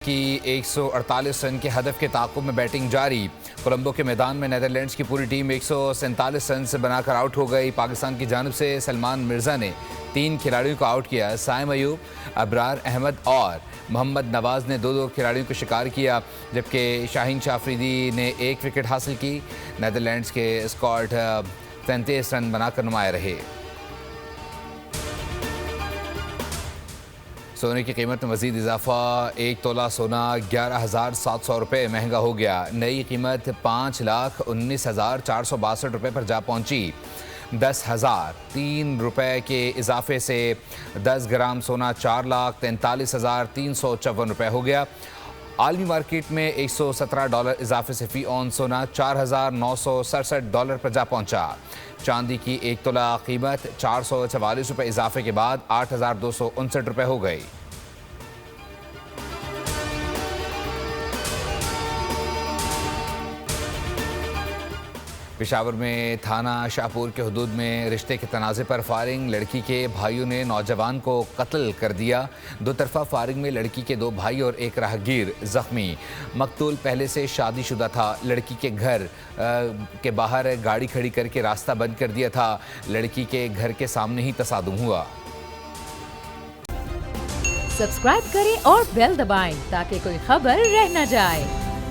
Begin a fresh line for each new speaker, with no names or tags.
की 148 रन के हदफ के ताक़ुब में बैटिंग जारी। कोलंबो के मैदान में नीदरलैंड्स की पूरी टीम 147 रन से बनाकर आउट हो गई। पाकिस्तान की जानिब से सलमान मिर्ज़ा ने 3 खिलाड़ियों को आउट किया। साइम अयूब, अबरार अहमद और मोहम्मद नवाज़ ने 2-2 खिलाड़ियों को शिकार किया, जबकि शाहीन शाह अफरीदी ने 1 विकेट हासिल की। नीदरलैंड्स के स्क्वाड 33 रन बनाकर नुमाया रहे। सोने की कीमत में मजीद इजाफा। 1 तोला सोना 11,700 रुपये महंगा हो गया। नई कीमत 5,19,462 रुपये पर जा पहुंची। 10,003 रुपये के इजाफे से 10 ग्राम सोना 4,43,354 रुपये हो गया। आलमी मार्केट में $117 इजाफे से फ़ी ऑन सोना $4,967 पर जा पहुंचा। चांदी की 1 तोला कीमत 444 रुपये इजाफे के बाद 8,259 रुपये हो गई। पेशावर में थाना शाहपुर के हदूद में रिश्ते के तनाज़े पर फायरिंग। लड़की के भाइयों ने नौजवान को कत्ल कर दिया। दो तरफा फायरिंग में लड़की के 2 भाई और 1 राहगीर जख्मी। मकतूल पहले से शादीशुदा था। लड़की के घर के बाहर गाड़ी खड़ी करके रास्ता बंद कर दिया था। लड़की के घर के सामने ही तसादुम हुआ।
सब्सक्राइब करें और बेल दबाएं ताकि कोई खबर रह न जाए।